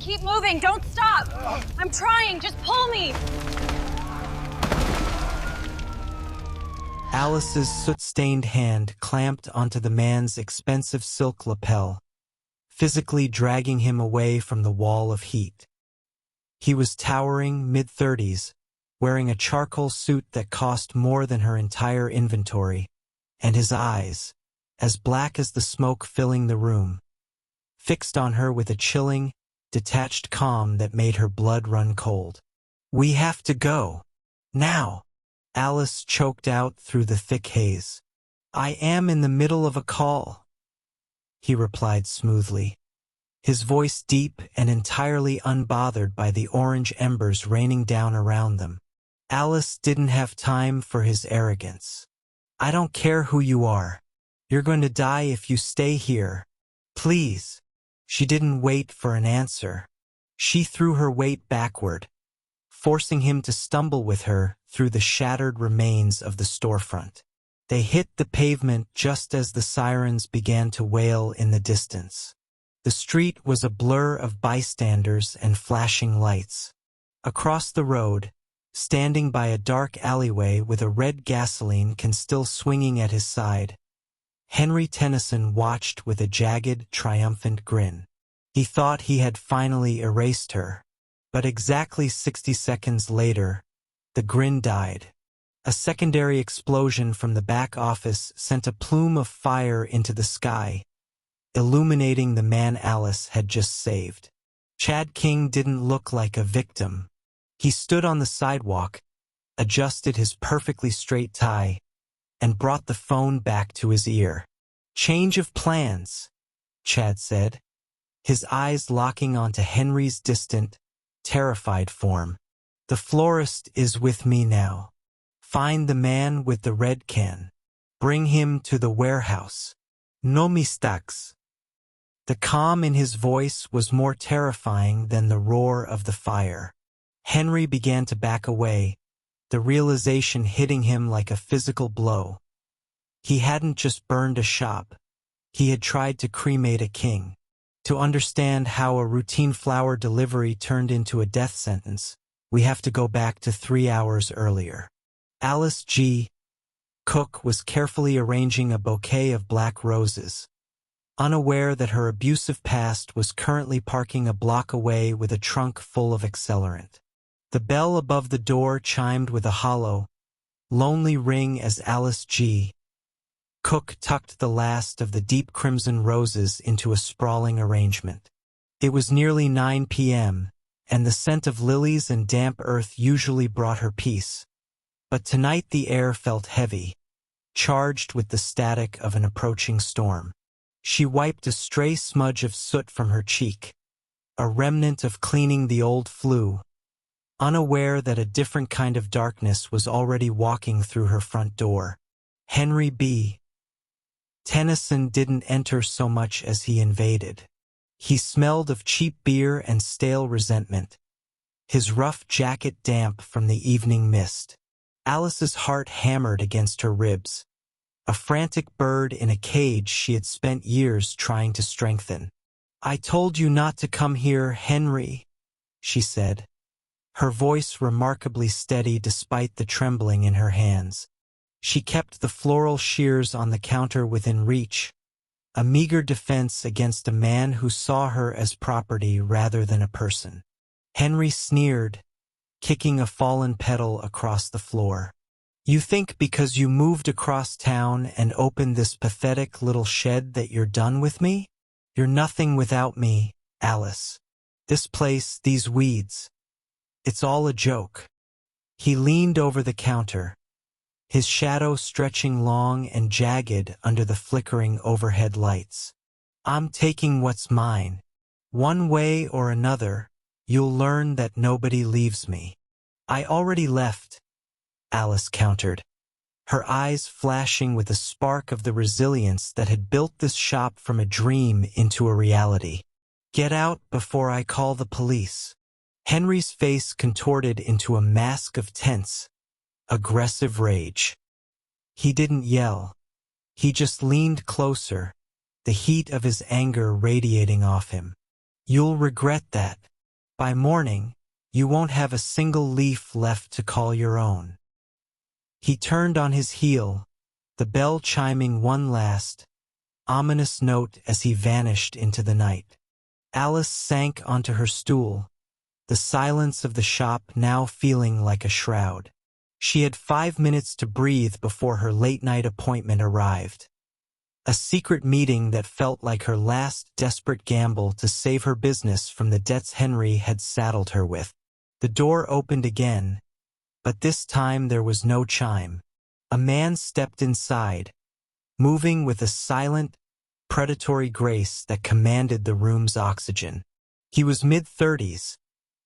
Keep moving, don't stop. I'm trying, just pull me. Alice's soot-stained hand clamped onto the man's expensive silk lapel, physically dragging him away from the wall of heat. He was towering, mid-30s, wearing a charcoal suit that cost more than her entire inventory, and his eyes, as black as the smoke filling the room, fixed on her with a chilling, detached calm that made her blood run cold. "We have to go. Now," Alice choked out through the thick haze. "I am in the middle of a call," he replied smoothly, his voice deep and entirely unbothered by the orange embers raining down around them. Alice didn't have time for his arrogance. "I don't care who you are. You're going to die if you stay here. Please." She didn't wait for an answer. She threw her weight backward, forcing him to stumble with her through the shattered remains of the storefront. They hit the pavement just as the sirens began to wail in the distance. The street was a blur of bystanders and flashing lights. Across the road, standing by a dark alleyway with a red gasoline can still swinging at his side, Henry Tennyson watched with a jagged, triumphant grin. He thought he had finally erased her, but exactly 60 seconds later, the grin died. A secondary explosion from the back office sent a plume of fire into the sky, illuminating the man Alice had just saved. Chad King didn't look like a victim. He stood on the sidewalk, adjusted his perfectly straight tie, and brought the phone back to his ear. "Change of plans," Chad said, his eyes locking onto Henry's distant, terrified form. "The florist is with me now. Find the man with the red can. Bring him to the warehouse. No mistakes." The calm in his voice was more terrifying than the roar of the fire. Henry began to back away, the realization hitting him like a physical blow. He hadn't just burned a shop. He had tried to cremate a king. To understand how a routine flower delivery turned into a death sentence, we have to go back to 3 hours earlier. Alice G. Cook was carefully arranging a bouquet of black roses, unaware that her abusive past was currently parking a block away with a trunk full of accelerant. The bell above the door chimed with a hollow, lonely ring as Alice G. Cook tucked the last of the deep crimson roses into a sprawling arrangement. It was nearly 9 p.m., and the scent of lilies and damp earth usually brought her peace. But tonight the air felt heavy, charged with the static of an approaching storm. She wiped a stray smudge of soot from her cheek, a remnant of cleaning the old flu, unaware that a different kind of darkness was already walking through her front door. Henry B. Tennyson didn't enter so much as he invaded. He smelled of cheap beer and stale resentment, his rough jacket damp from the evening mist. Alice's heart hammered against her ribs, a frantic bird in a cage she had spent years trying to strengthen. "I told you not to come here, Henry," she said, her voice remarkably steady despite the trembling in her hands. She kept the floral shears on the counter within reach, a meager defense against a man who saw her as property rather than a person. Henry sneered, kicking a fallen petal across the floor. "You think because you moved across town and opened this pathetic little shed that you're done with me? You're nothing without me, Alice. This place, these weeds. It's all a joke." He leaned over the counter, his shadow stretching long and jagged under the flickering overhead lights. "I'm taking what's mine. One way or another, you'll learn that nobody leaves me." "I already left," Alice countered, her eyes flashing with a spark of the resilience that had built this shop from a dream into a reality. "Get out before I call the police." Henry's face contorted into a mask of tense, aggressive rage. He didn't yell. He just leaned closer, the heat of his anger radiating off him. "You'll regret that," By morning, you won't have a single leaf left to call your own." He turned on his heel, the bell chiming one last, ominous note as he vanished into the night. Alice sank onto her stool, the silence of the shop now feeling like a shroud. She had 5 minutes to breathe before her late-night appointment arrived. A secret meeting that felt like her last desperate gamble to save her business from the debts Henry had saddled her with. The door opened again, but this time there was no chime. A man stepped inside, moving with a silent, predatory grace that commanded the room's oxygen. He was mid-30s,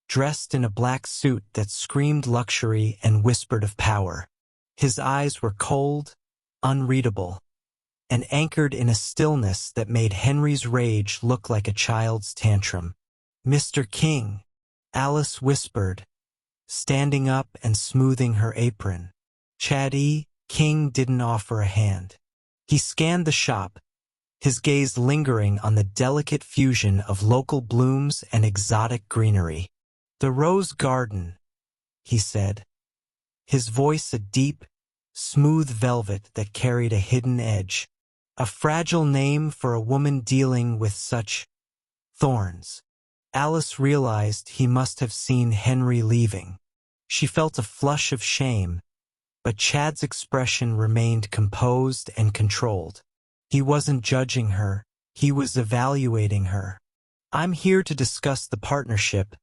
dressed in a black suit that screamed luxury and whispered of power. His eyes were cold, unreadable, and anchored in a stillness that made Henry's rage look like a child's tantrum. "Mr. King," Alice whispered, standing up and smoothing her apron. King didn't offer a hand. He scanned the shop, his gaze lingering on the delicate fusion of local blooms and exotic greenery. "The Rose Garden," he said, his voice a deep, smooth velvet that carried a hidden edge. A fragile name for a woman dealing with such thorns. Alice realized he must have seen Henry leaving. She felt a flush of shame, but Chad's expression remained composed and controlled. He wasn't judging her, he was evaluating her. "I'm here to discuss the partnership,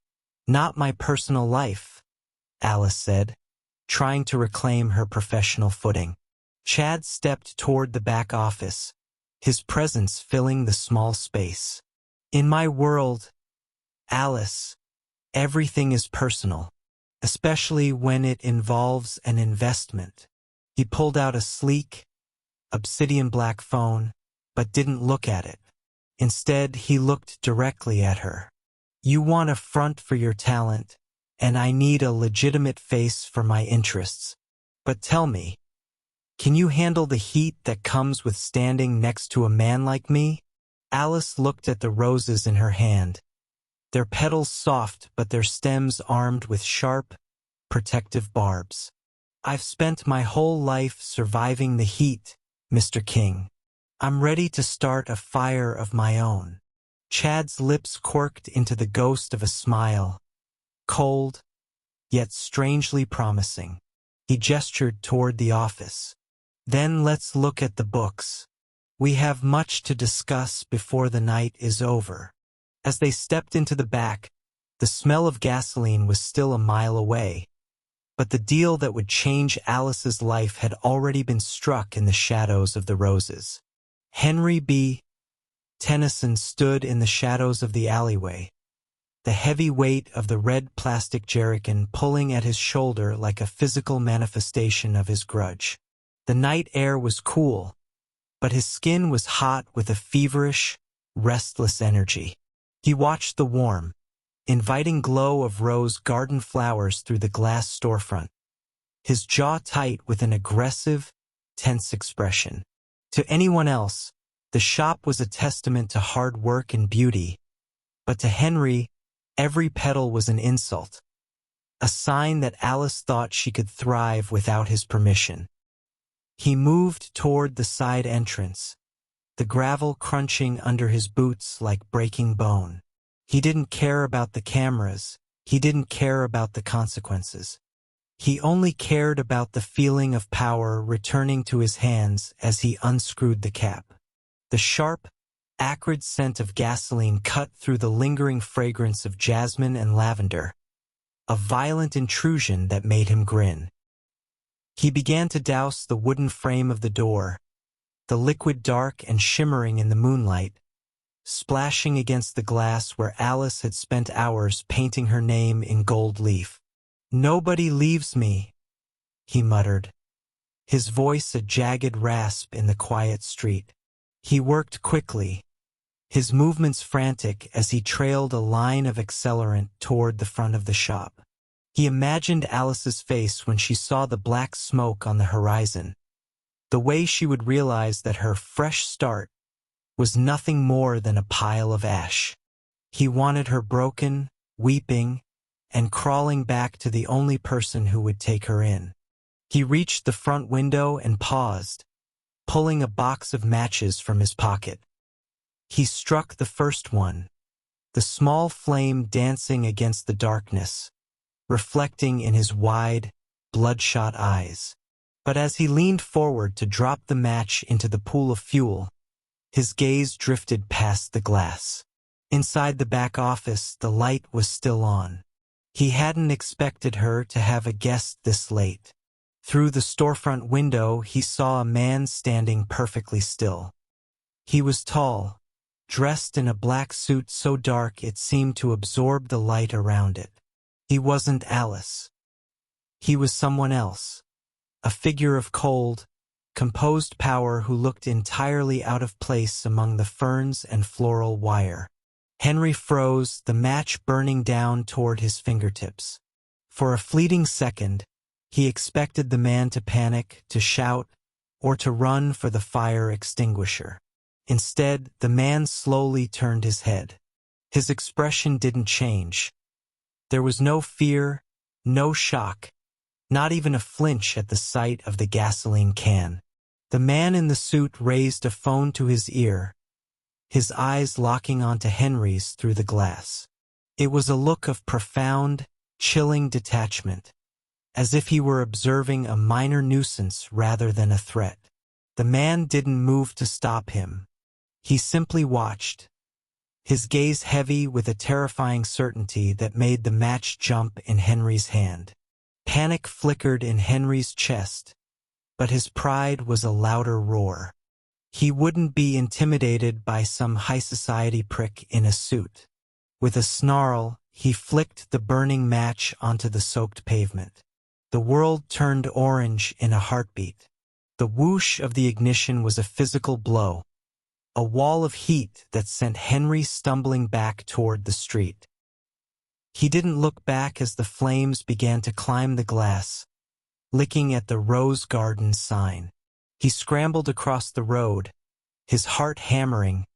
not my personal life," Alice said, trying to reclaim her professional footing. Chad stepped toward the back office, his presence filling the small space. "In my world, Alice, everything is personal, especially when it involves an investment." He pulled out a sleek, obsidian black phone, but didn't look at it. Instead, he looked directly at her. "You want a front for your talent, and I need a legitimate face for my interests. But tell me, can you handle the heat that comes with standing next to a man like me?" Alice looked at the roses in her hand, their petals soft but their stems armed with sharp, protective barbs. "I've spent my whole life surviving the heat, Mr. King. I'm ready to start a fire of my own." Chad's lips quirked into the ghost of a smile, cold, yet strangely promising. He gestured toward the office. "Then let's look at the books. We have much to discuss before the night is over." As they stepped into the back, the smell of gasoline was still a mile away, but the deal that would change Alice's life had already been struck in the shadows of the roses. Henry B. Tennyson stood in the shadows of the alleyway, the heavy weight of the red plastic jerrycan pulling at his shoulder like a physical manifestation of his grudge. The night air was cool, but his skin was hot with a feverish, restless energy. He watched the warm, inviting glow of rose garden flowers through the glass storefront, his jaw tight with an aggressive, tense expression. To anyone else, the shop was a testament to hard work and beauty, but to Henry, every petal was an insult, a sign that Alice thought she could thrive without his permission. He moved toward the side entrance, the gravel crunching under his boots like breaking bone. He didn't care about the cameras, he didn't care about the consequences. He only cared about the feeling of power returning to his hands as he unscrewed the cap. The sharp, acrid scent of gasoline cut through the lingering fragrance of jasmine and lavender, a violent intrusion that made him grin. He began to douse the wooden frame of the door, the liquid dark and shimmering in the moonlight, splashing against the glass where Alice had spent hours painting her name in gold leaf. "Nobody leaves me," he muttered, his voice a jagged rasp in the quiet street. He worked quickly, his movements frantic as he trailed a line of accelerant toward the front of the shop. He imagined Alice's face when she saw the black smoke on the horizon, the way she would realize that her fresh start was nothing more than a pile of ash. He wanted her broken, weeping, and crawling back to the only person who would take her in. He reached the front window and paused, pulling a box of matches from his pocket. He struck the first one, the small flame dancing against the darkness, reflecting in his wide, bloodshot eyes. But as he leaned forward to drop the match into the pool of fuel, his gaze drifted past the glass. Inside the back office, the light was still on. He hadn't expected her to have a guest this late. Through the storefront window, he saw a man standing perfectly still. He was tall, dressed in a black suit so dark it seemed to absorb the light around it. He wasn't Alice. He was someone else, a figure of cold, composed power who looked entirely out of place among the ferns and floral wire. Henry froze, the match burning down toward his fingertips. For a fleeting second, he expected the man to panic, to shout, or to run for the fire extinguisher. Instead, the man slowly turned his head. His expression didn't change. There was no fear, no shock, not even a flinch at the sight of the gasoline can. The man in the suit raised a phone to his ear, his eyes locking onto Henry's through the glass. It was a look of profound, chilling detachment, as if he were observing a minor nuisance rather than a threat. The man didn't move to stop him. He simply watched, his gaze heavy with a terrifying certainty that made the match jump in Henry's hand. Panic flickered in Henry's chest, but his pride was a louder roar. He wouldn't be intimidated by some high society prick in a suit. With a snarl, he flicked the burning match onto the soaked pavement. The world turned orange in a heartbeat. The whoosh of the ignition was a physical blow, a wall of heat that sent Henry stumbling back toward the street. He didn't look back as the flames began to climb the glass, licking at the Rose Garden sign. He scrambled across the road, his heart hammering,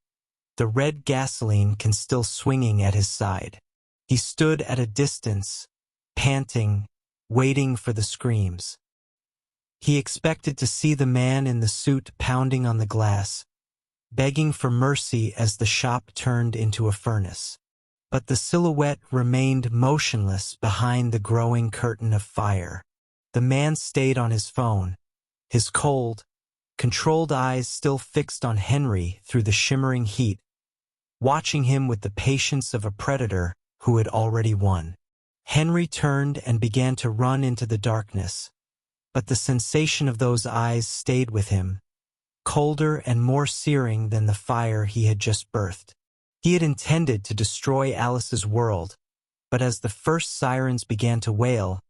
the red gasoline can still swinging at his side. He stood at a distance, panting, waiting for the screams. He expected to see the man in the suit pounding on the glass, begging for mercy as the shop turned into a furnace. But the silhouette remained motionless behind the growing curtain of fire. The man stayed on his phone, his cold, controlled eyes still fixed on Henry through the shimmering heat, watching him with the patience of a predator who had already won. Henry turned and began to run into the darkness, but the sensation of those eyes stayed with him, colder and more searing than the fire he had just birthed. He had intended to destroy Alice's world, but as the first sirens began to wail,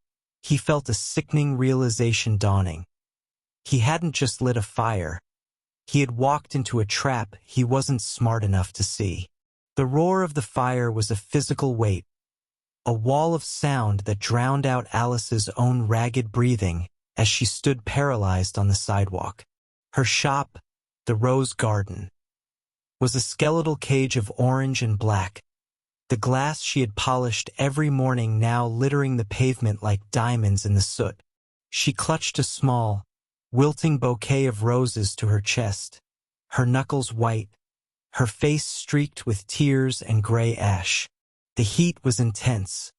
he felt a sickening realization dawning. He hadn't just lit a fire. He had walked into a trap he wasn't smart enough to see. The roar of the fire was a physical weight, a wall of sound that drowned out Alice's own ragged breathing as she stood paralyzed on the sidewalk. Her shop, the Rose Garden, was a skeletal cage of orange and black, the glass she had polished every morning now littering the pavement like diamonds in the soot. She clutched a small, wilting bouquet of roses to her chest, her knuckles white, her face streaked with tears and gray ash. The heat was intense,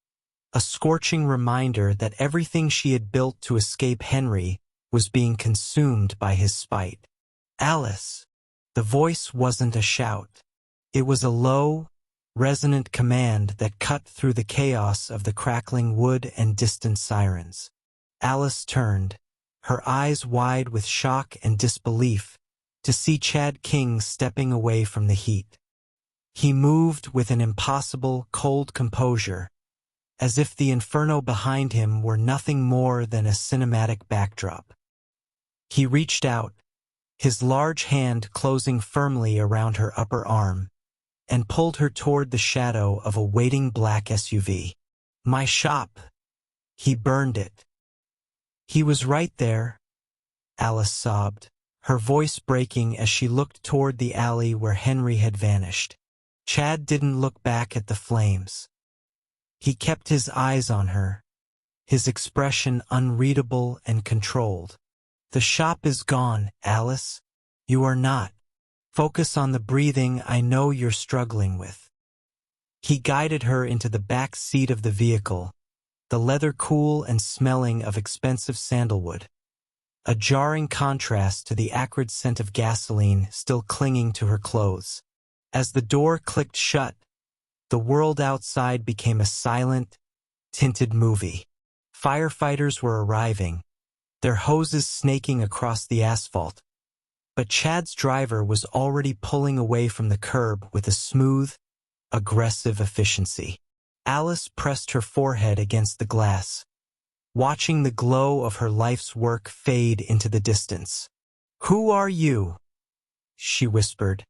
a scorching reminder that everything she had built to escape Henry was being consumed by his spite. Alice! The voice wasn't a shout. It was a low, resonant command that cut through the chaos of the crackling wood and distant sirens. Alice turned, her eyes wide with shock and disbelief, to see Chad King stepping away from the heat. He moved with an impossible, cold composure, as if the inferno behind him were nothing more than a cinematic backdrop. He reached out, his large hand closing firmly around her upper arm, and pulled her toward the shadow of a waiting black SUV. My shop. He burned it. He was right there, Alice sobbed, her voice breaking as she looked toward the alley where Henry had vanished. Chad didn't look back at the flames. He kept his eyes on her, his expression unreadable and controlled. The shop is gone, Alice. You are not. Focus on the breathing I know you're struggling with. He guided her into the back seat of the vehicle, the leather cool and smelling of expensive sandalwood, a jarring contrast to the acrid scent of gasoline still clinging to her clothes. As the door clicked shut, the world outside became a silent, tinted movie. Firefighters were arriving, their hoses snaking across the asphalt, but Chad's driver was already pulling away from the curb with a smooth, aggressive efficiency. Alice pressed her forehead against the glass, watching the glow of her life's work fade into the distance. "Who are you?" she whispered,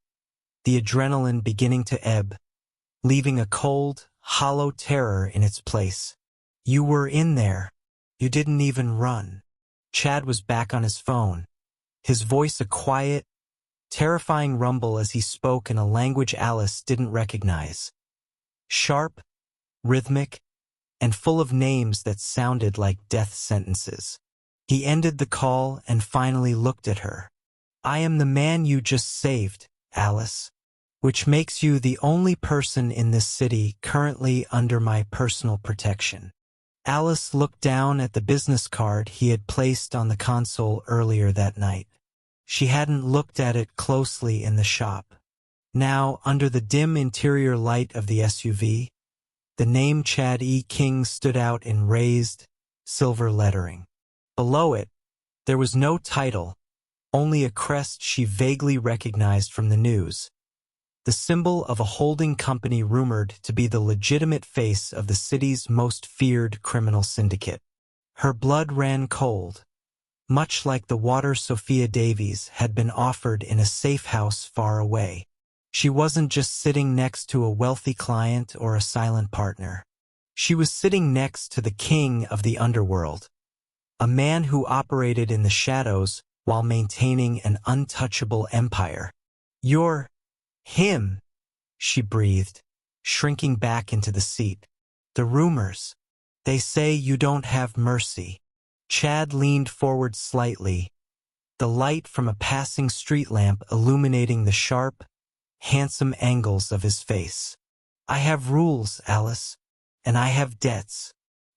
the adrenaline beginning to ebb, leaving a cold, hollow terror in its place. "You were in there. You didn't even run." Chad was back on his phone, his voice a quiet, terrifying rumble as he spoke in a language Alice didn't recognize. Sharp, rhythmic, and full of names that sounded like death sentences. He ended the call and finally looked at her. "I am the man you just saved, Alice, which makes you the only person in this city currently under my personal protection." Alice looked down at the business card he had placed on the console earlier that night. She hadn't looked at it closely in the shop. Now, under the dim interior light of the SUV, the name Chad E. King stood out in raised, silver lettering. Below it, there was no title, only a crest she vaguely recognized from the news, the symbol of a holding company rumored to be the legitimate face of the city's most feared criminal syndicate. Her blood ran cold, much like the water Sophia Davies had been offered in a safe house far away. She wasn't just sitting next to a wealthy client or a silent partner. She was sitting next to the king of the underworld, a man who operated in the shadows while maintaining an untouchable empire. "You're him," she breathed, shrinking back into the seat. "The rumors. They say you don't have mercy." Chad leaned forward slightly, the light from a passing street lamp illuminating the sharp, handsome angles of his face. "I have rules, Alice, and I have debts.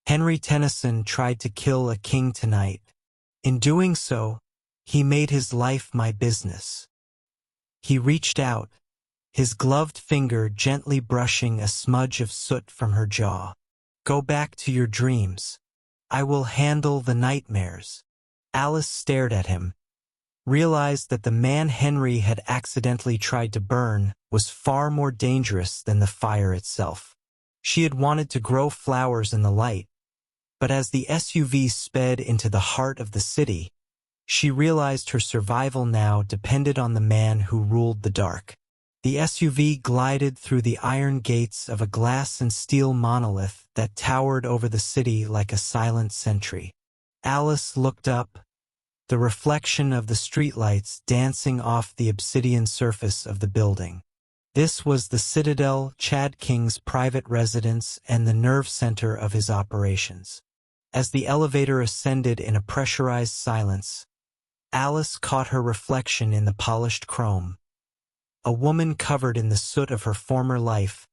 Henry Tennyson tried to kill a king tonight. In doing so, he made his life my business." He reached out, his gloved finger gently brushing a smudge of soot from her jaw. "Go back to your dreams. I will handle the nightmares." Alice stared at him, realized that the man Henry had accidentally tried to burn was far more dangerous than the fire itself. She had wanted to grow flowers in the light, but as the SUV sped into the heart of the city, she realized her survival now depended on the man who ruled the dark. The SUV glided through the iron gates of a glass and steel monolith that towered over the city like a silent sentry. Alice looked up, the reflection of the streetlights dancing off the obsidian surface of the building. This was the Citadel, Chad King's private residence and the nerve center of his operations. As the elevator ascended in a pressurized silence, Alice caught her reflection in the polished chrome. A woman covered in the soot of her former life,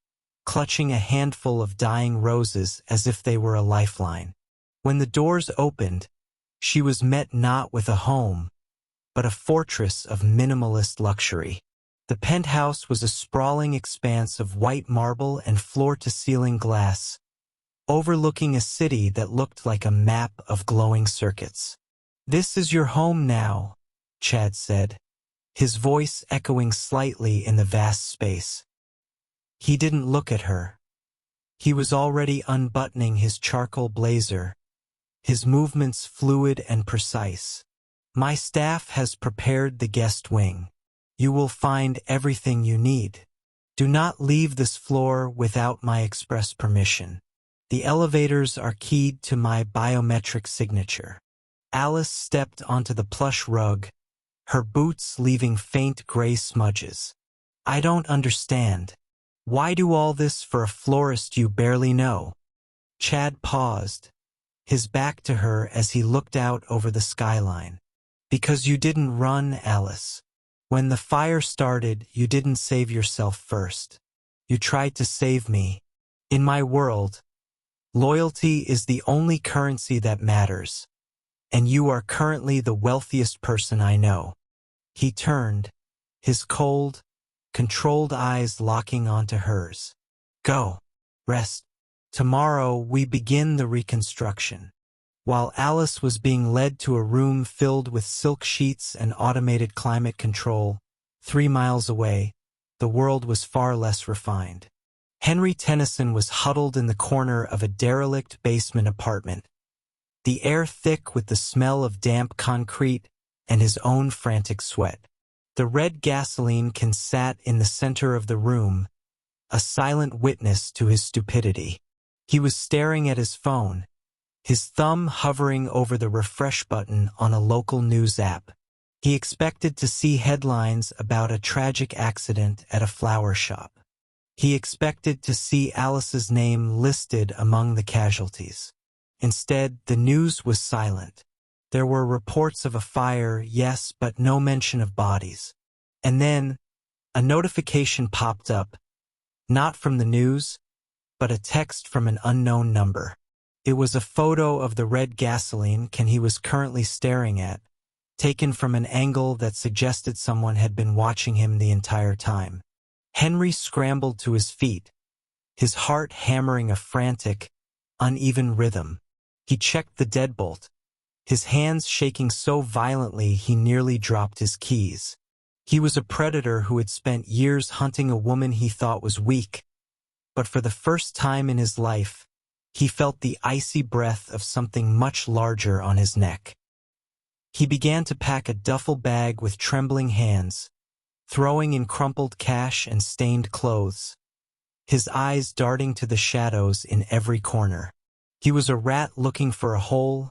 clutching a handful of dying roses as if they were a lifeline. When the doors opened, she was met not with a home, but a fortress of minimalist luxury. The penthouse was a sprawling expanse of white marble and floor-to-ceiling glass, overlooking a city that looked like a map of glowing circuits. "This is your home now," Chad said, his voice echoing slightly in the vast space. He didn't look at her. He was already unbuttoning his charcoal blazer, his movements fluid and precise. "My staff has prepared the guest wing. You will find everything you need. Do not leave this floor without my express permission. The elevators are keyed to my biometric signature." Alice stepped onto the plush rug, her boots leaving faint gray smudges. "I don't understand. Why do all this for a florist you barely know?" Chad paused, his back to her as he looked out over the skyline. Because you didn't run, Alice. When the fire started, you didn't save yourself first. You tried to save me. In my world, loyalty is the only currency that matters, and you are currently the wealthiest person I know. He turned, his cold, controlled eyes locking onto hers. Go. Rest. Tomorrow we begin the reconstruction. While Alice was being led to a room filled with silk sheets and automated climate control, 3 miles away, the world was far less refined. Henry Tennyson was huddled in the corner of a derelict basement apartment, the air thick with the smell of damp concrete and his own frantic sweat. The red gasoline can sat in the center of the room, a silent witness to his stupidity. He was staring at his phone, his thumb hovering over the refresh button on a local news app. He expected to see headlines about a tragic accident at a flower shop. He expected to see Alice's name listed among the casualties. Instead, the news was silent. There were reports of a fire, yes, but no mention of bodies. And then, a notification popped up, not from the news, but a text from an unknown number. It was a photo of the red gasoline can he was currently staring at, taken from an angle that suggested someone had been watching him the entire time. Henry scrambled to his feet, his heart hammering a frantic, uneven rhythm. He checked the deadbolt, his hands shaking so violently he nearly dropped his keys. He was a predator who had spent years hunting a woman he thought was weak, but for the first time in his life, he felt the icy breath of something much larger on his neck. He began to pack a duffel bag with trembling hands, throwing in crumpled cash and stained clothes, his eyes darting to the shadows in every corner. He was a rat looking for a hole,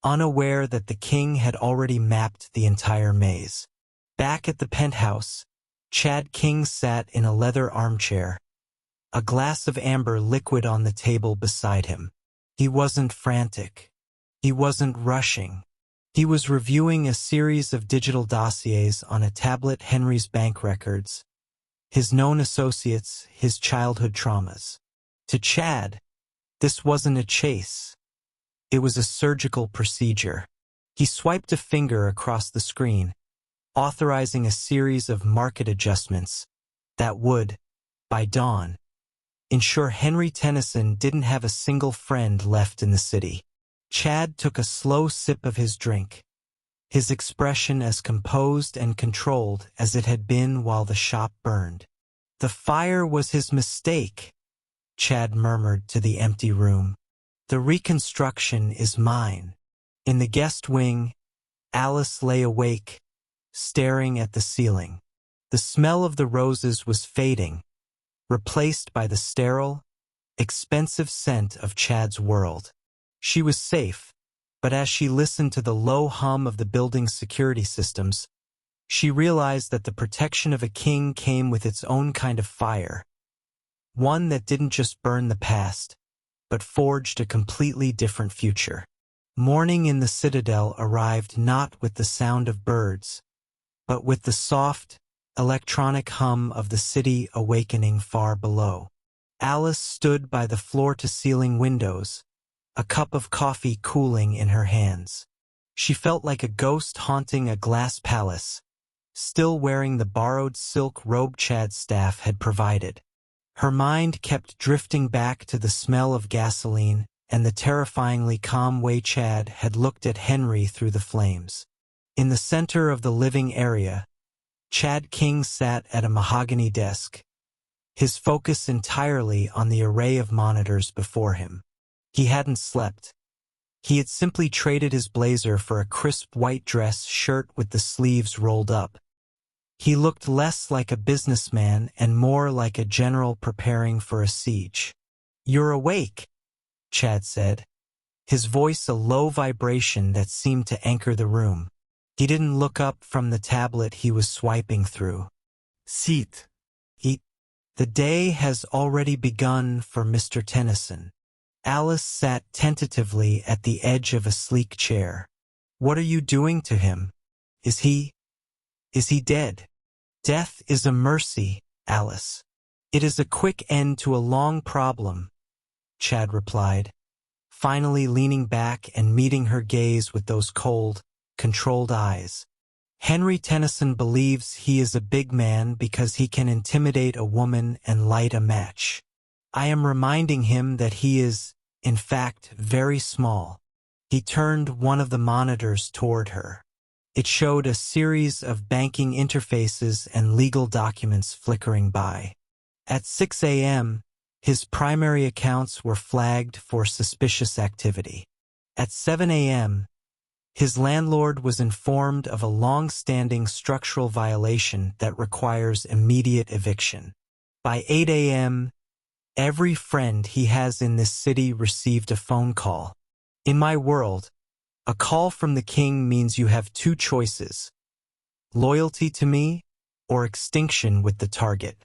unaware that the king had already mapped the entire maze. Back at the penthouse, Chad King sat in a leather armchair, a glass of amber liquid on the table beside him. He wasn't frantic. He wasn't rushing. He was reviewing a series of digital dossiers on a tablet, Henry's bank records, his known associates, his childhood traumas. To Chad, this wasn't a chase. It was a surgical procedure. He swiped a finger across the screen, authorizing a series of market adjustments that would, by dawn, ensure Henry Tennyson didn't have a single friend left in the city. Chad took a slow sip of his drink, his expression as composed and controlled as it had been while the shop burned. The fire was his mistake, Chad murmured to the empty room. The reconstruction is mine. In the guest wing, Alice lay awake, staring at the ceiling. The smell of the roses was fading, replaced by the sterile, expensive scent of Chad's world. She was safe, but as she listened to the low hum of the building's security systems, she realized that the protection of a king came with its own kind of fire, one that didn't just burn the past, but forged a completely different future. Morning in the citadel arrived not with the sound of birds, but with the soft, electronic hum of the city awakening far below. Alice stood by the floor-to-ceiling windows, a cup of coffee cooling in her hands. She felt like a ghost haunting a glass palace, still wearing the borrowed silk robe Chad's staff had provided. Her mind kept drifting back to the smell of gasoline and the terrifyingly calm way Chad had looked at Henry through the flames. In the center of the living area, Chad King sat at a mahogany desk, his focus entirely on the array of monitors before him. He hadn't slept. He had simply traded his blazer for a crisp white dress shirt with the sleeves rolled up. He looked less like a businessman and more like a general preparing for a siege. "You're awake," Chad said, his voice a low vibration that seemed to anchor the room. He didn't look up from the tablet he was swiping through. "Sit." The day has already begun for Mr. Tennyson. Alice sat tentatively at the edge of a sleek chair. What are you doing to him? Is he dead? Death is a mercy, Alice. It is a quick end to a long problem, Chad replied, finally leaning back and meeting her gaze with those cold, controlled eyes. Henry Tennyson believes he is a big man because he can intimidate a woman and light a match. I am reminding him that he is, in fact, very small. He turned one of the monitors toward her. It showed a series of banking interfaces and legal documents flickering by. At 6 a.m., his primary accounts were flagged for suspicious activity. At 7 a.m., his landlord was informed of a long-standing structural violation that requires immediate eviction. By 8 a.m., every friend he has in this city received a phone call. In my world, a call from the king means you have two choices: loyalty to me or extinction with the target.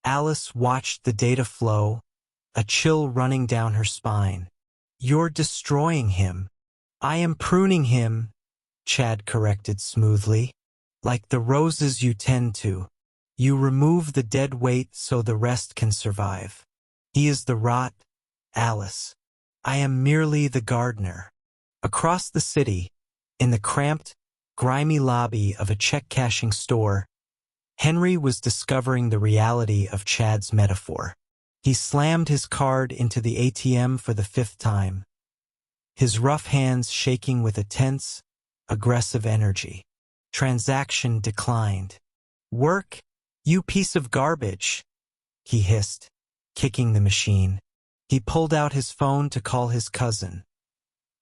Alice watched the data flow, a chill running down her spine. You're destroying him. I am pruning him, Chad corrected smoothly. Like the roses you tend to. You remove the dead weight so the rest can survive. He is the rot, Alice. I am merely the gardener. Across the city, in the cramped, grimy lobby of a check-cashing store, Henry was discovering the reality of Chad's metaphor. He slammed his card into the ATM for the 5th time, his rough hands shaking with a tense, aggressive energy. Transaction declined. Work, you piece of garbage, he hissed, kicking the machine. He pulled out his phone to call his cousin,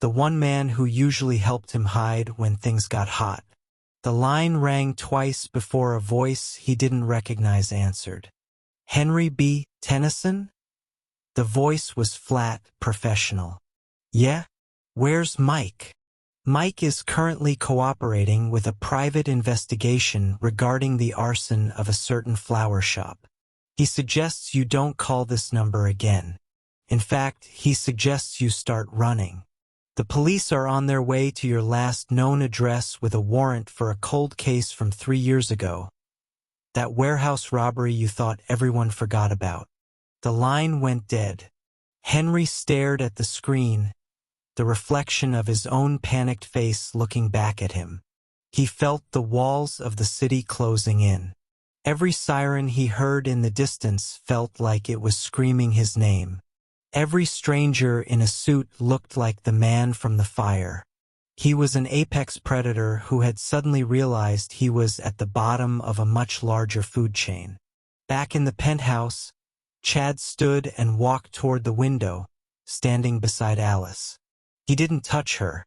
the one man who usually helped him hide when things got hot. The line rang twice before a voice he didn't recognize answered. Henry B. Tennyson? The voice was flat, professional. Yeah? Where's Mike? Mike is currently cooperating with a private investigation regarding the arson of a certain flower shop. He suggests you don't call this number again. In fact, he suggests you start running. The police are on their way to your last known address with a warrant for a cold case from 3 years ago. That warehouse robbery you thought everyone forgot about. The line went dead. Henry stared at the screen, the reflection of his own panicked face looking back at him. He felt the walls of the city closing in. Every siren he heard in the distance felt like it was screaming his name. Every stranger in a suit looked like the man from the fire. He was an apex predator who had suddenly realized he was at the bottom of a much larger food chain. Back in the penthouse, Chad stood and walked toward the window, standing beside Alice. He didn't touch her,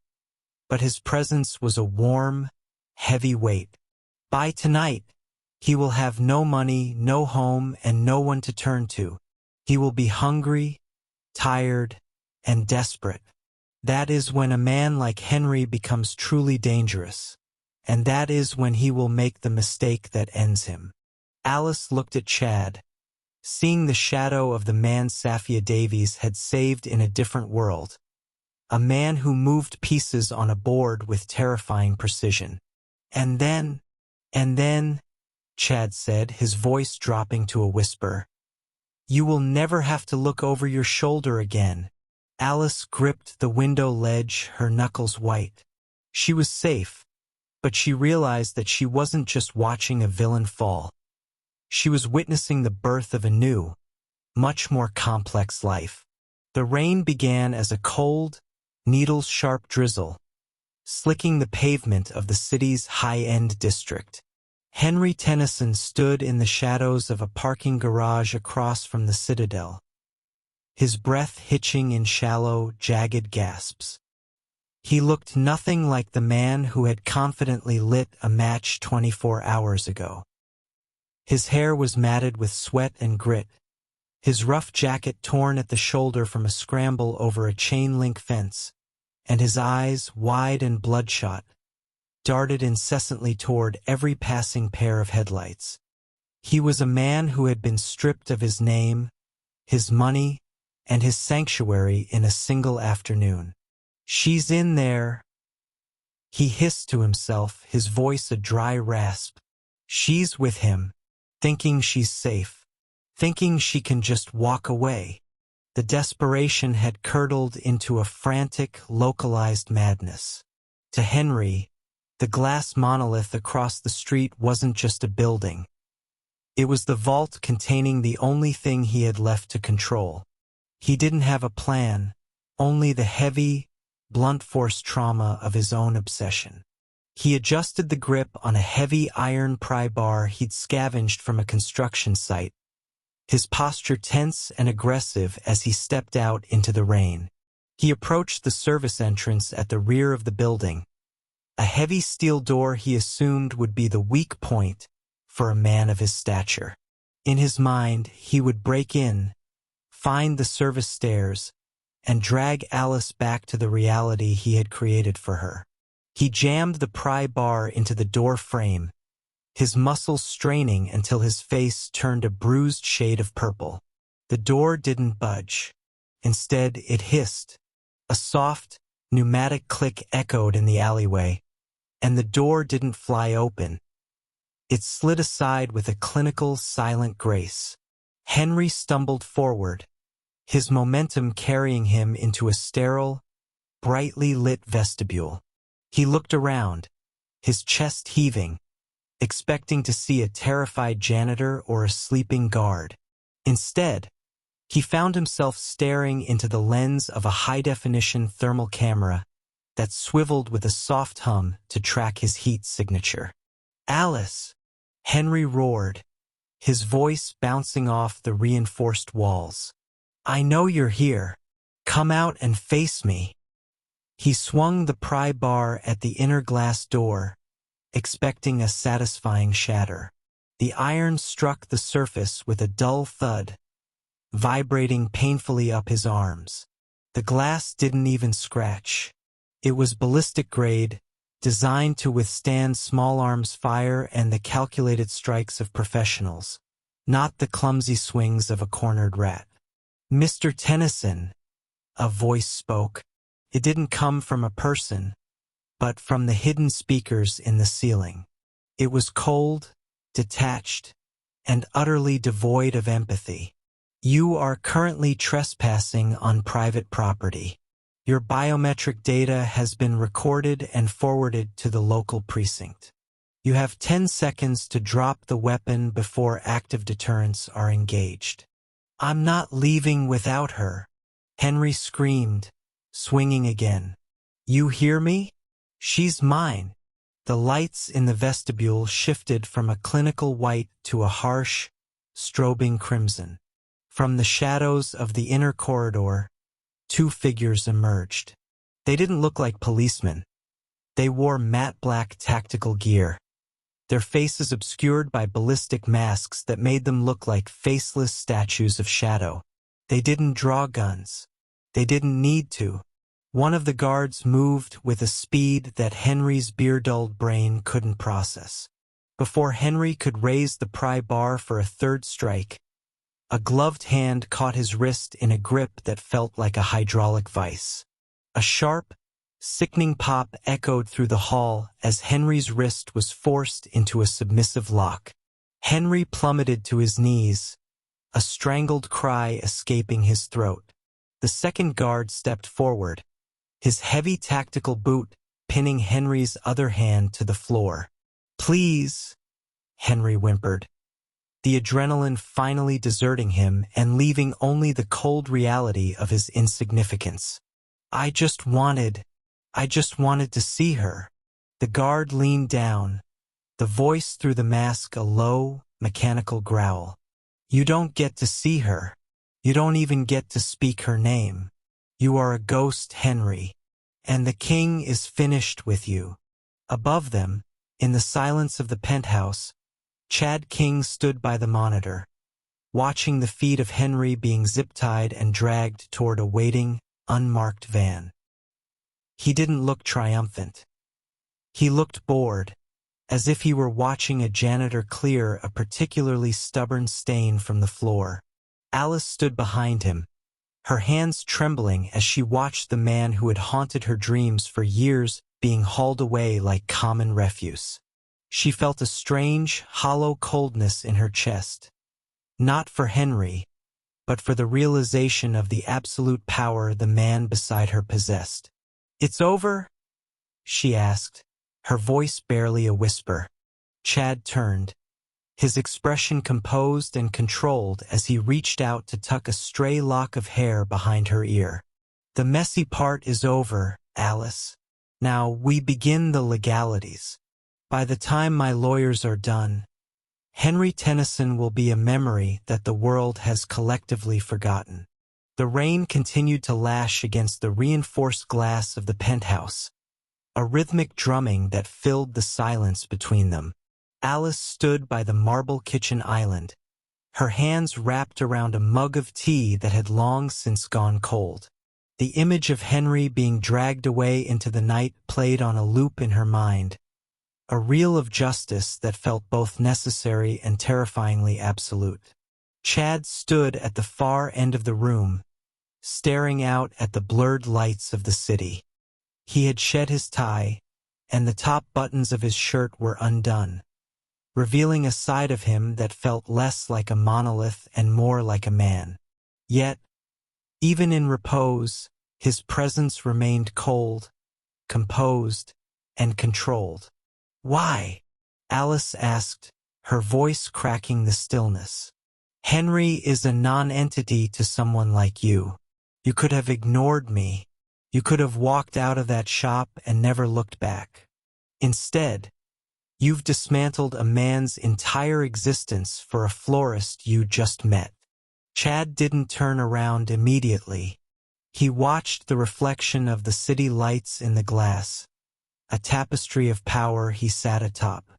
but his presence was a warm, heavy weight. By tonight, he will have no money, no home, and no one to turn to. He will be hungry, tired, and desperate. That is when a man like Henry becomes truly dangerous, and that is when he will make the mistake that ends him. Alice looked at Chad, seeing the shadow of the man Mafia Davies had saved in a different world, a man who moved pieces on a board with terrifying precision. And then, Chad said, his voice dropping to a whisper, you will never have to look over your shoulder again. Alice gripped the window ledge, her knuckles white. She was safe, but she realized that she wasn't just watching a villain fall. She was witnessing the birth of a new, much more complex life. The rain began as a cold, needle-sharp drizzle, slicking the pavement of the city's high-end district. Henry Tennyson stood in the shadows of a parking garage across from the Citadel, his breath hitching in shallow, jagged gasps. He looked nothing like the man who had confidently lit a match 24 hours ago. His hair was matted with sweat and grit, his rough jacket torn at the shoulder from a scramble over a chain-link fence, and his eyes, wide and bloodshot, darted incessantly toward every passing pair of headlights. He was a man who had been stripped of his name, his money, and his sanctuary in a single afternoon. "She's in there," he hissed to himself, his voice a dry rasp. "She's with him, thinking she's safe, thinking she can just walk away." The desperation had curdled into a frantic, localized madness. To Henry, the glass monolith across the street wasn't just a building. It was the vault containing the only thing he had left to control. He didn't have a plan, only the heavy, blunt force trauma of his own obsession. He adjusted the grip on a heavy iron pry bar he'd scavenged from a construction site, his posture tense and aggressive as he stepped out into the rain. He approached the service entrance at the rear of the building, a heavy steel door he assumed would be the weak point for a man of his stature. In his mind, he would break in, find the service stairs, and drag Alice back to the reality he had created for her. He jammed the pry bar into the door frame, his muscles straining until his face turned a bruised shade of purple. The door didn't budge. Instead, it hissed. A soft, pneumatic click echoed in the alleyway, and the door didn't fly open. It slid aside with a clinical, silent grace. Henry stumbled forward, his momentum carrying him into a sterile, brightly lit vestibule. He looked around, his chest heaving, expecting to see a terrified janitor or a sleeping guard. Instead, he found himself staring into the lens of a high-definition thermal camera that swiveled with a soft hum to track his heat signature. "Alice!" Henry roared, his voice bouncing off the reinforced walls. "I know you're here. Come out and face me." He swung the pry bar at the inner glass door, expecting a satisfying shatter. The iron struck the surface with a dull thud, vibrating painfully up his arms. The glass didn't even scratch. It was ballistic grade, designed to withstand small arms fire and the calculated strikes of professionals, not the clumsy swings of a cornered rat. "Mr. Tennyson," a voice spoke. It didn't come from a person, but from the hidden speakers in the ceiling. It was cold, detached, and utterly devoid of empathy. "You are currently trespassing on private property. Your biometric data has been recorded and forwarded to the local precinct. You have 10 seconds to drop the weapon before active deterrents are engaged." "I'm not leaving without her," Henry screamed, swinging again. "You hear me? She's mine." The lights in the vestibule shifted from a clinical white to a harsh, strobing crimson. From the shadows of the inner corridor, two figures emerged. They didn't look like policemen. They wore matte black tactical gear, their faces obscured by ballistic masks that made them look like faceless statues of shadow. They didn't draw guns. They didn't need to. One of the guards moved with a speed that Henry's beer-dulled brain couldn't process. Before Henry could raise the pry bar for a third strike, a gloved hand caught his wrist in a grip that felt like a hydraulic vice. A sharp, sickening pop echoed through the hall as Henry's wrist was forced into a submissive lock. Henry plummeted to his knees, a strangled cry escaping his throat. The second guard stepped forward, his heavy tactical boot pinning Henry's other hand to the floor. "Please," Henry whimpered, the adrenaline finally deserting him and leaving only the cold reality of his insignificance. I just wanted to see her." The guard leaned down, the voice through the mask a low, mechanical growl. "You don't get to see her. You don't even get to speak her name. You are a ghost, Henry, and the king is finished with you." Above them, in the silence of the penthouse, Chad King stood by the monitor, watching the feet of Henry being zip-tied and dragged toward a waiting, unmarked van. He didn't look triumphant. He looked bored, as if he were watching a janitor clear a particularly stubborn stain from the floor. Alice stood behind him, her hands trembling as she watched the man who had haunted her dreams for years being hauled away like common refuse. She felt a strange, hollow coldness in her chest. Not for Henry, but for the realization of the absolute power the man beside her possessed. "It's over?" she asked, her voice barely a whisper. Chad turned, his expression composed and controlled as he reached out to tuck a stray lock of hair behind her ear. "The messy part is over, Alice. Now we begin the legalities. By the time my lawyers are done, Henry Tennyson will be a memory that the world has collectively forgotten." The rain continued to lash against the reinforced glass of the penthouse, a rhythmic drumming that filled the silence between them. Alice stood by the marble kitchen island, her hands wrapped around a mug of tea that had long since gone cold. The image of Henry being dragged away into the night played on a loop in her mind, a reel of justice that felt both necessary and terrifyingly absolute. Chad stood at the far end of the room, staring out at the blurred lights of the city. He had shed his tie, and the top buttons of his shirt were undone, revealing a side of him that felt less like a monolith and more like a man. Yet, even in repose, his presence remained cold, composed, and controlled. "Why?" Alice asked, her voice cracking the stillness. "Henry is a non-entity to someone like you. You could have ignored me. You could have walked out of that shop and never looked back. Instead, you've dismantled a man's entire existence for a florist you just met." Chad didn't turn around immediately. He watched the reflection of the city lights in the glass, a tapestry of power he sat atop.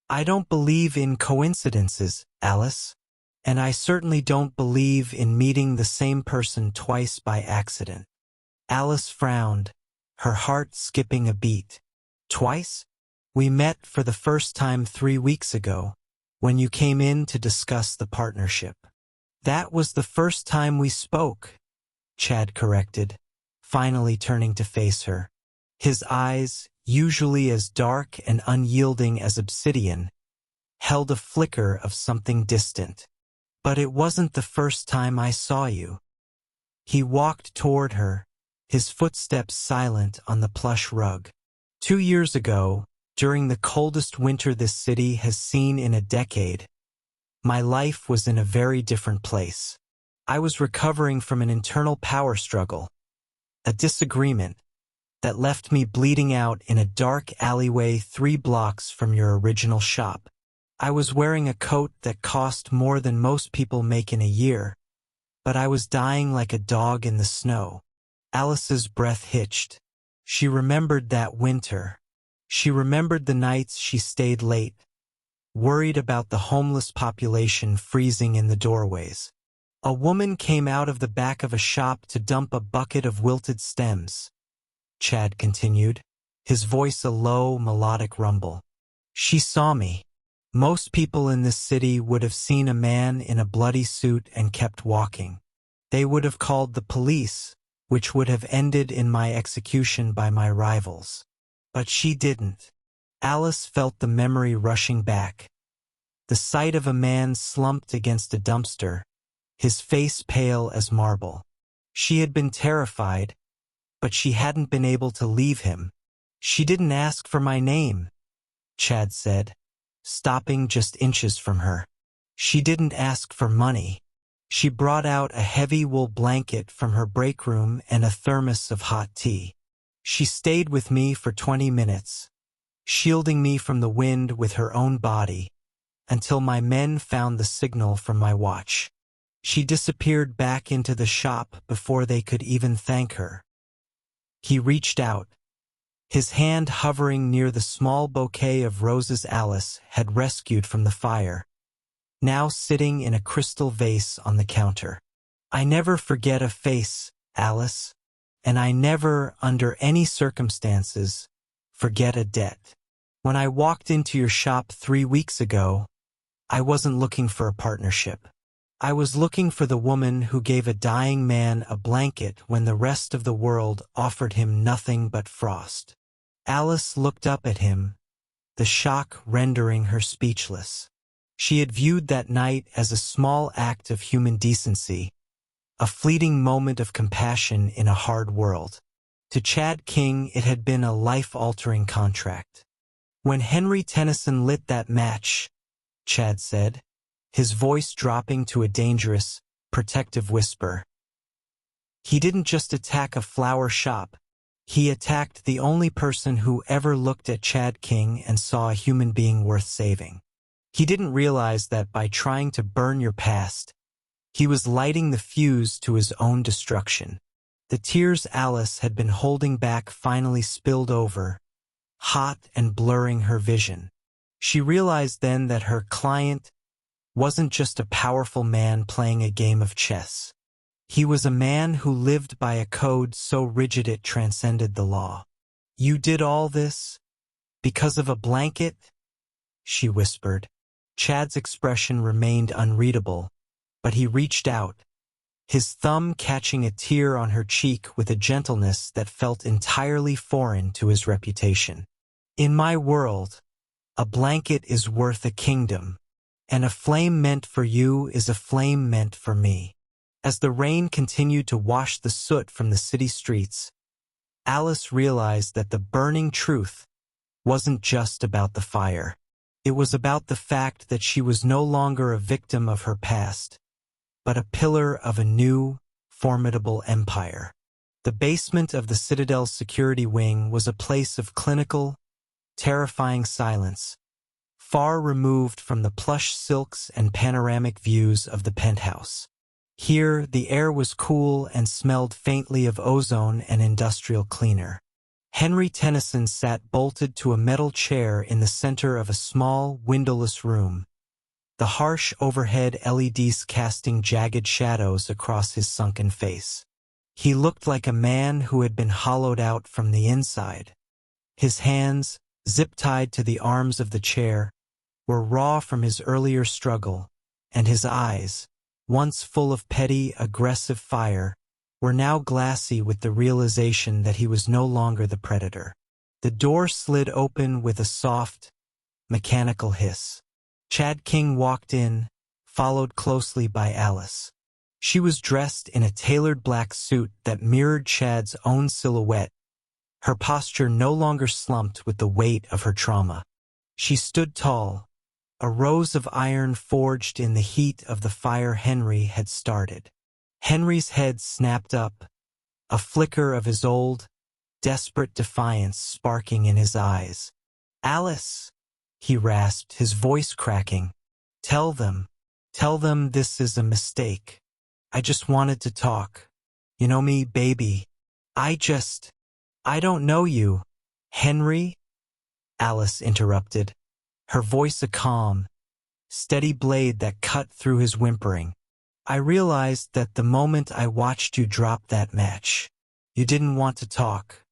"I don't believe in coincidences, Alice, and I certainly don't believe in meeting the same person twice by accident." Alice frowned, her heart skipping a beat. "Twice? We met for the first time 3 weeks ago, when you came in to discuss the partnership." "That was the first time we spoke," Chad corrected, finally turning to face her. His eyes, usually as dark and unyielding as obsidian, held a flicker of something distant. "But it wasn't the first time I saw you." He walked toward her, his footsteps silent on the plush rug. 2 years ago, during the coldest winter this city has seen in a decade, my life was in a very different place. I was recovering from an internal power struggle, a disagreement that left me bleeding out in a dark alleyway 3 blocks from your original shop. I was wearing a coat that cost more than most people make in a year, but I was dying like a dog in the snow. Alice's breath hitched. She remembered that winter. She remembered the nights she stayed late, worried about the homeless population freezing in the doorways. A woman came out of the back of a shop to dump a bucket of wilted stems, Chad continued, his voice a low, melodic rumble. "She saw me. Most people in this city would have seen a man in a bloody suit and kept walking. They would have called the police, which would have ended in my execution by my rivals. But she didn't." Alice felt the memory rushing back. The sight of a man slumped against a dumpster, his face pale as marble. She had been terrified, but she hadn't been able to leave him. "She didn't ask for my name," Chad said, stopping just inches from her. "She didn't ask for money. She brought out a heavy wool blanket from her break room and a thermos of hot tea. She stayed with me for 20 minutes, shielding me from the wind with her own body, until my men found the signal from my watch. She disappeared back into the shop before they could even thank her." He reached out, his hand hovering near the small bouquet of roses Alice had rescued from the fire, now sitting in a crystal vase on the counter. "I never forget a face, Alice, and I never, under any circumstances, forget a debt. When I walked into your shop 3 weeks ago, I wasn't looking for a partnership. I was looking for the woman who gave a dying man a blanket when the rest of the world offered him nothing but frost. Alice looked up at him, the shock rendering her speechless. She had viewed that night as a small act of human decency, a fleeting moment of compassion in a hard world. To Chad King, it had been a life-altering contract. When Henry Tennyson lit that match, Chad said, his voice dropping to a dangerous, protective whisper, he didn't just attack a flower shop, he attacked the only person who ever looked at Chad King and saw a human being worth saving. He didn't realize that by trying to burn your past, he was lighting the fuse to his own destruction. The tears Alice had been holding back finally spilled over, hot and blurring her vision. She realized then that her client wasn't just a powerful man playing a game of chess. He was a man who lived by a code so rigid it transcended the law. "You did all this because of a blanket?" she whispered. Chad's expression remained unreadable, but he reached out, his thumb catching a tear on her cheek with a gentleness that felt entirely foreign to his reputation. "In my world, a blanket is worth a kingdom, and a flame meant for you is a flame meant for me." As the rain continued to wash the soot from the city streets, Alice realized that the burning truth wasn't just about the fire. It was about the fact that she was no longer a victim of her past, but a pillar of a new, formidable empire. The basement of the Citadel's security wing was a place of clinical, terrifying silence, far removed from the plush silks and panoramic views of the penthouse. Here, the air was cool and smelled faintly of ozone and industrial cleaner. Henry Tennyson sat bolted to a metal chair in the center of a small, windowless room, the harsh overhead LEDs casting jagged shadows across his sunken face. He looked like a man who had been hollowed out from the inside. His hands, zip-tied to the arms of the chair, were raw from his earlier struggle, and his eyes, once full of petty, aggressive fire, were now glassy with the realization that he was no longer the predator. The door slid open with a soft, mechanical hiss. Chad King walked in, followed closely by Alice. She was dressed in a tailored black suit that mirrored Chad's own silhouette, her posture no longer slumped with the weight of her trauma. She stood tall, a rose of iron forged in the heat of the fire Henry had started. Henry's head snapped up, a flicker of his old, desperate defiance sparking in his eyes. "Alice," he rasped, his voice cracking. Tell them this is a mistake. I just wanted to talk. You know me, baby. I don't know you." "Henry?" Alice interrupted, her voice a calm, steady blade that cut through his whimpering. "I realized that the moment I watched you drop that match. You didn't want to talk.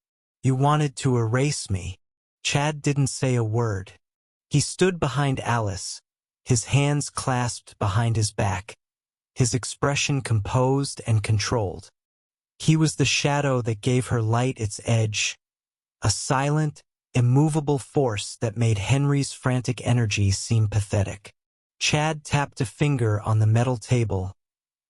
You wanted to erase me." Chad didn't say a word. He stood behind Alice, his hands clasped behind his back, his expression composed and controlled. He was the shadow that gave her light its edge, a silent, immovable force that made Henry's frantic energy seem pathetic. Chad tapped a finger on the metal table,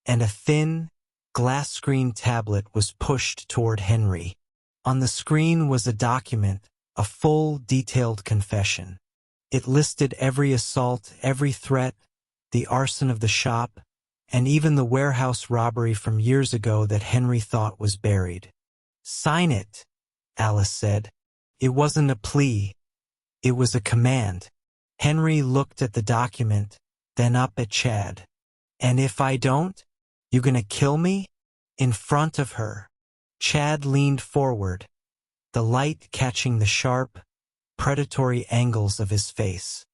and a thin, glass-screened tablet was pushed toward Henry. On the screen was a document, a full, detailed confession. It listed every assault, every threat, the arson of the shop, and even the warehouse robbery from years ago that Henry thought was buried. "Sign it," Alice said. It wasn't a plea. It was a command. Henry looked at the document, then up at Chad. "And if I don't? You gonna kill me?" In front of her, Chad leaned forward, the light catching the sharp, predatory angles of his face.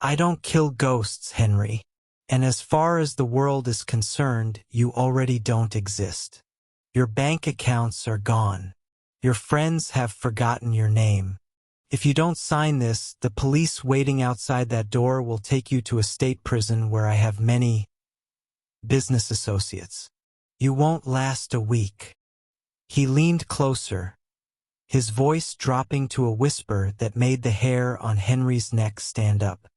"I don't kill ghosts, Henry. And as far as the world is concerned, you already don't exist. Your bank accounts are gone. Your friends have forgotten your name. If you don't sign this, the police waiting outside that door will take you to a state prison where I have many business associates. You won't last a week. He leaned closer, his voice dropping to a whisper that made the hair on Henry's neck stand up.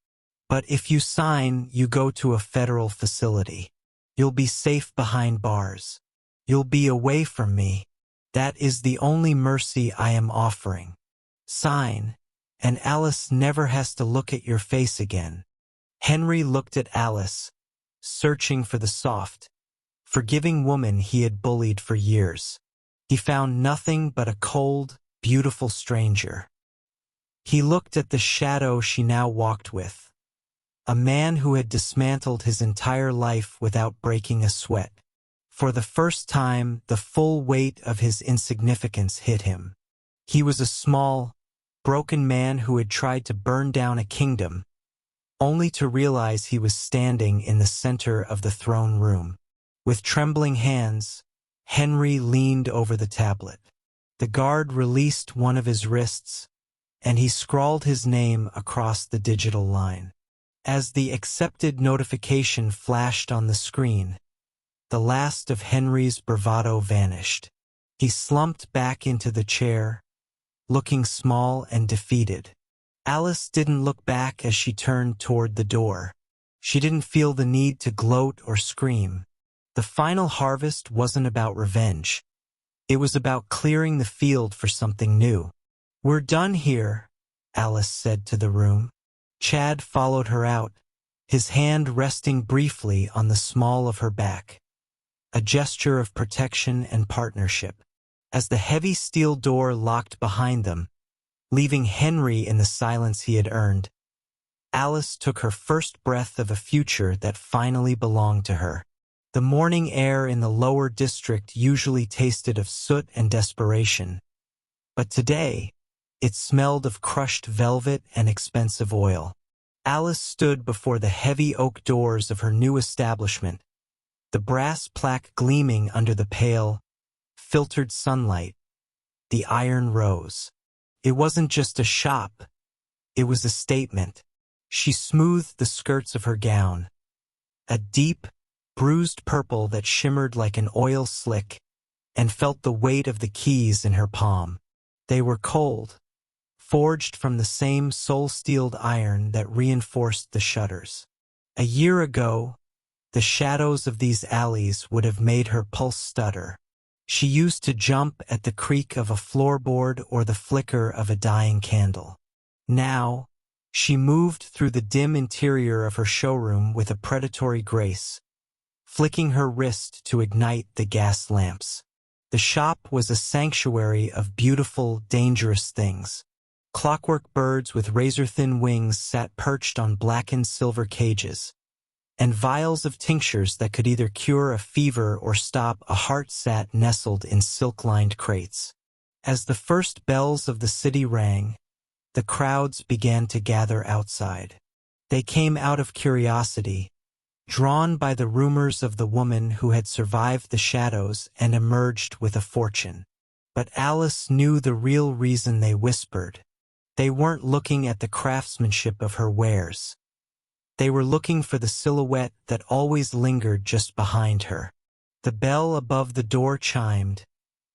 But if you sign, you go to a federal facility. You'll be safe behind bars. You'll be away from me. That is the only mercy I am offering. Sign, and Alice never has to look at your face again. Henry looked at Alice, searching for the soft, forgiving woman he had bullied for years. He found nothing but a cold, beautiful stranger. He looked at the shadow she now walked with, a man who had dismantled his entire life without breaking a sweat. For the first time, the full weight of his insignificance hit him. He was a small, broken man who had tried to burn down a kingdom, only to realize he was standing in the center of the throne room. With trembling hands, Henry leaned over the tablet. The guard released one of his wrists, and he scrawled his name across the digital line. As the accepted notification flashed on the screen, the last of Henry's bravado vanished. He slumped back into the chair, looking small and defeated. Alice didn't look back as she turned toward the door. She didn't feel the need to gloat or scream. The final harvest wasn't about revenge. It was about clearing the field for something new. "We're done here," Alice said to the room. Chad followed her out, his hand resting briefly on the small of her back, a gesture of protection and partnership. As the heavy steel door locked behind them, leaving Henry in the silence he had earned, Alice took her first breath of a future that finally belonged to her. The morning air in the lower district usually tasted of soot and desperation, but today, it smelled of crushed velvet and expensive oil. Alice stood before the heavy oak doors of her new establishment, the brass plaque gleaming under the pale, filtered sunlight. The iron rose. It wasn't just a shop, it was a statement. She smoothed the skirts of her gown, a deep, bruised purple that shimmered like an oil slick, and felt the weight of the keys in her palm. They were cold, forged from the same soul-steeled iron that reinforced the shutters. A year ago, the shadows of these alleys would have made her pulse stutter. She used to jump at the creak of a floorboard or the flicker of a dying candle. Now, she moved through the dim interior of her showroom with a predatory grace, flicking her wrist to ignite the gas lamps. The shop was a sanctuary of beautiful, dangerous things. Clockwork birds with razor-thin wings sat perched on blackened silver cages, and vials of tinctures that could either cure a fever or stop a heart sat nestled in silk-lined crates. As the first bells of the city rang, the crowds began to gather outside. They came out of curiosity, drawn by the rumors of the woman who had survived the shadows and emerged with a fortune. But Alice knew the real reason they whispered. They weren't looking at the craftsmanship of her wares. They were looking for the silhouette that always lingered just behind her. The bell above the door chimed,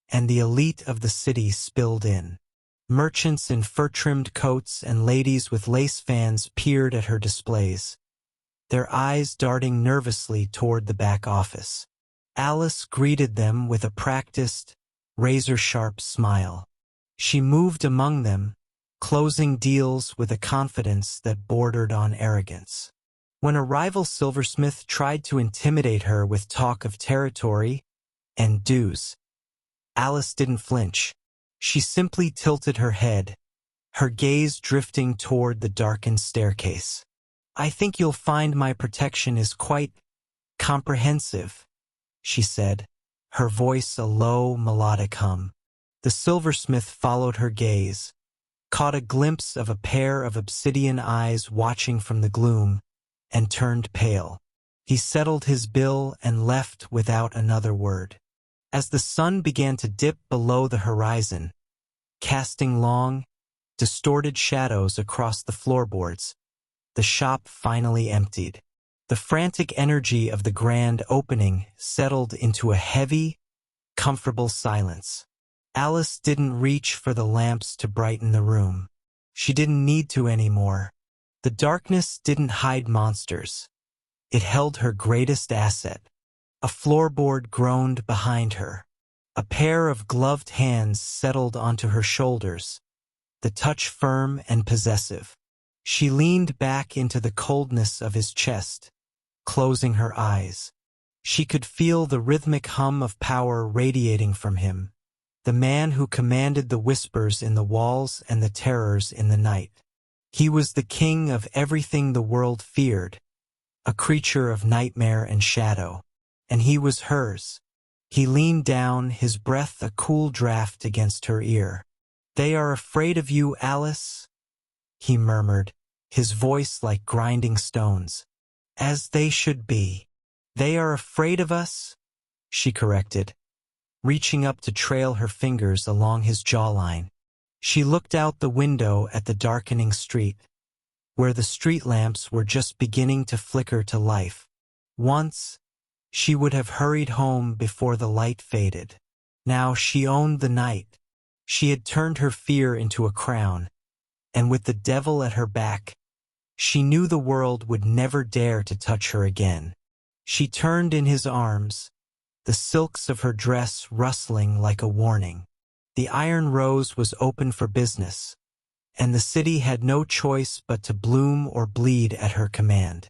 and the elite of the city spilled in. Merchants in fur-trimmed coats and ladies with lace fans peered at her displays, their eyes darting nervously toward the back office. Alice greeted them with a practiced, razor-sharp smile. She moved among them, closing deals with a confidence that bordered on arrogance. When a rival silversmith tried to intimidate her with talk of territory and dues, Alice didn't flinch. She simply tilted her head, her gaze drifting toward the darkened staircase. "I think you'll find my protection is quite comprehensive," she said, her voice a low, melodic hum. The silversmith followed her gaze, caught a glimpse of a pair of obsidian eyes watching from the gloom, and turned pale. He settled his bill and left without another word. As the sun began to dip below the horizon, casting long, distorted shadows across the floorboards, the shop finally emptied. The frantic energy of the grand opening settled into a heavy, comfortable silence. Alice didn't reach for the lamps to brighten the room. She didn't need to anymore. The darkness didn't hide monsters. It held her greatest asset. A floorboard groaned behind her. A pair of gloved hands settled onto her shoulders, the touch firm and possessive. She leaned back into the coldness of his chest, closing her eyes. She could feel the rhythmic hum of power radiating from him, the man who commanded the whispers in the walls and the terrors in the night. He was the king of everything the world feared, a creature of nightmare and shadow, and he was hers. He leaned down, his breath a cool draft against her ear. "They are afraid of you, Alice," he murmured, his voice like grinding stones. "As they should be." "They are afraid of us," she corrected, reaching up to trail her fingers along his jawline. She looked out the window at the darkening street, where the street lamps were just beginning to flicker to life. Once, she would have hurried home before the light faded. Now she owned the night. She had turned her fear into a crown, and with the devil at her back, she knew the world would never dare to touch her again. She turned in his arms, the silks of her dress rustling like a warning. The Iron Rose was open for business, and the city had no choice but to bloom or bleed at her command.